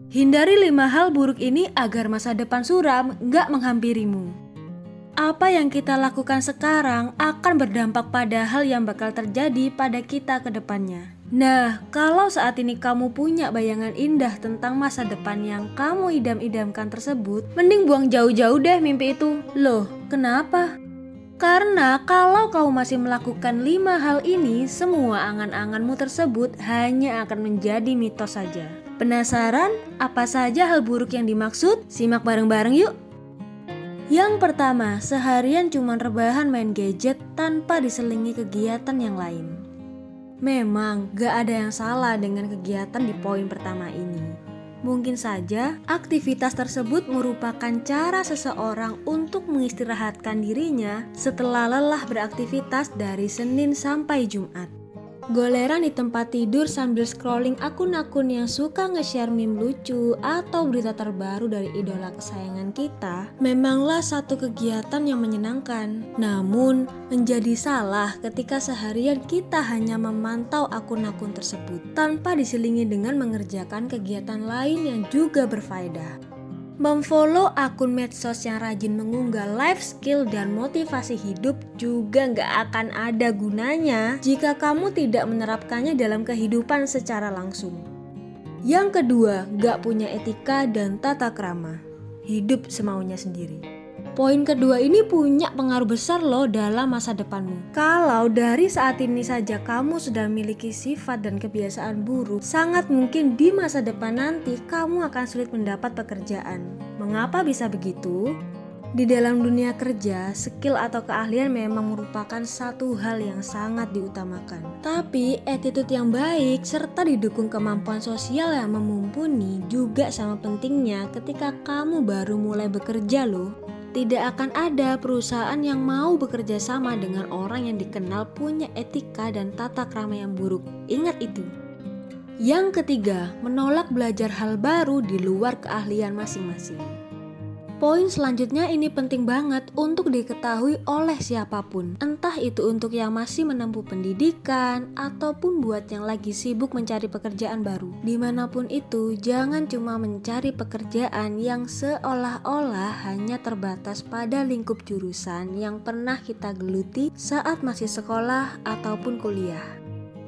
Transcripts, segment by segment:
Hindari 5 hal buruk ini agar masa depan suram nggak menghampirimu. Apa yang kita lakukan sekarang akan berdampak pada hal yang bakal terjadi pada kita ke depannya. Nah, kalau saat ini kamu punya bayangan indah tentang masa depan yang kamu idam-idamkan tersebut, mending buang jauh-jauh deh mimpi itu. Loh, kenapa? Karena kalau kamu masih melakukan 5 hal ini, semua angan-anganmu tersebut hanya akan menjadi mitos saja. Penasaran apa saja hal buruk yang dimaksud? Simak bareng-bareng yuk. Yang pertama, seharian cuma rebahan main gadget tanpa diselingi kegiatan yang lain. Memang gak ada yang salah dengan kegiatan di poin pertama ini. Mungkin saja aktivitas tersebut merupakan cara seseorang untuk mengistirahatkan dirinya setelah lelah beraktivitas dari Senin sampai Jumat. Goleran di tempat tidur sambil scrolling akun-akun yang suka nge-share meme lucu atau berita terbaru dari idola kesayangan kita memanglah satu kegiatan yang menyenangkan. Namun, menjadi salah ketika seharian kita hanya memantau akun-akun tersebut tanpa diselingi dengan mengerjakan kegiatan lain yang juga berfaedah. Memfollow akun medsos yang rajin mengunggah life skill dan motivasi hidup juga nggak akan ada gunanya jika kamu tidak menerapkannya dalam kehidupan secara langsung. Yang kedua, nggak punya etika dan tata krama. Hidup semaunya sendiri. Poin kedua ini punya pengaruh besar loh dalam masa depanmu. Kalau dari saat ini saja kamu sudah memiliki sifat dan kebiasaan buruk, sangat mungkin di masa depan nanti kamu akan sulit mendapat pekerjaan. Mengapa bisa begitu? Di dalam dunia kerja, skill atau keahlian memang merupakan satu hal yang sangat diutamakan. Tapi attitude yang baik serta didukung kemampuan sosial yang mumpuni juga sama pentingnya ketika kamu baru mulai bekerja loh. Tidak akan ada perusahaan yang mau bekerja sama dengan orang yang dikenal punya etika dan tata krama yang buruk. Ingat itu. Yang ketiga, menolak belajar hal baru di luar keahlian masing-masing. Poin selanjutnya ini penting banget untuk diketahui oleh siapapun. Entah itu untuk yang masih menempuh pendidikan ataupun buat yang lagi sibuk mencari pekerjaan baru. Dimanapun itu, jangan cuma mencari pekerjaan yang seolah-olah hanya terbatas pada lingkup jurusan yang pernah kita geluti saat masih sekolah ataupun kuliah.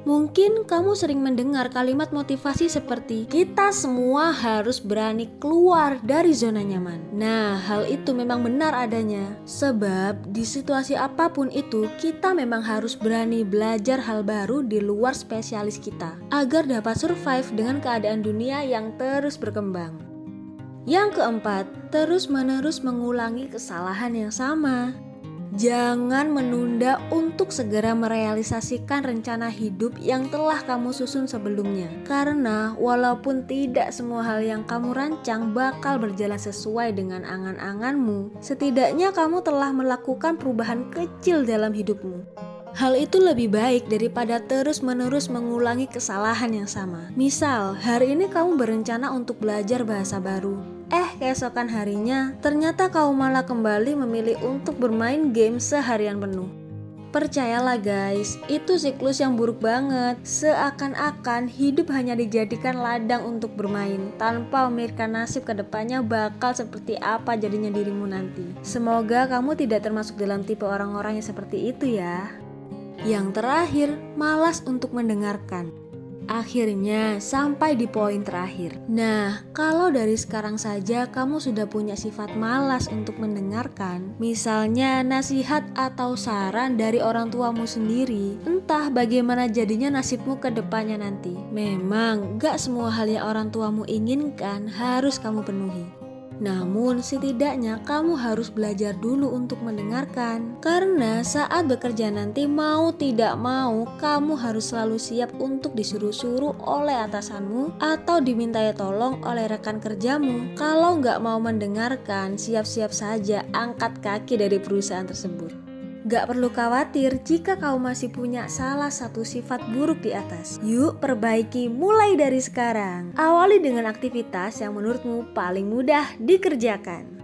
Mungkin kamu sering mendengar kalimat motivasi seperti kita semua harus berani keluar dari zona nyaman. Nah, hal itu memang benar adanya. Sebab di situasi apapun itu, kita memang harus berani belajar hal baru di luar spesialis kita agar dapat survive dengan keadaan dunia yang terus berkembang. Yang keempat, terus-menerus mengulangi kesalahan yang sama. Jangan menunda untuk segera merealisasikan rencana hidup yang telah kamu susun sebelumnya. Karena walaupun tidak semua hal yang kamu rancang bakal berjalan sesuai dengan angan-anganmu, setidaknya kamu telah melakukan perubahan kecil dalam hidupmu. Hal itu lebih baik daripada terus-menerus mengulangi kesalahan yang sama. Misal, hari ini kamu berencana untuk belajar bahasa baru. Keesokan harinya, ternyata kamu malah kembali memilih untuk bermain game seharian penuh. Percayalah guys, itu siklus yang buruk banget. Seakan-akan hidup hanya dijadikan ladang untuk bermain, tanpa memikirkan nasib kedepannya bakal seperti apa jadinya dirimu nanti. Semoga kamu tidak termasuk dalam tipe orang-orang yang seperti itu ya. Yang terakhir, malas untuk mendengarkan. Akhirnya sampai di poin terakhir. Nah, kalau dari sekarang saja kamu sudah punya sifat malas untuk mendengarkan, misalnya nasihat atau saran dari orang tuamu sendiri, entah bagaimana jadinya nasibmu ke depannya nanti. Memang gak semua hal yang orang tuamu inginkan harus kamu penuhi. Namun setidaknya kamu harus belajar dulu untuk mendengarkan. Karena saat bekerja nanti mau tidak mau kamu harus selalu siap untuk disuruh-suruh oleh atasanmu atau dimintai tolong oleh rekan kerjamu. Kalau nggak mau mendengarkan, siap-siap saja angkat kaki dari perusahaan tersebut. Gak perlu khawatir jika kau masih punya salah satu sifat buruk di atas. Yuk perbaiki mulai dari sekarang. Awali dengan aktivitas yang menurutmu paling mudah dikerjakan.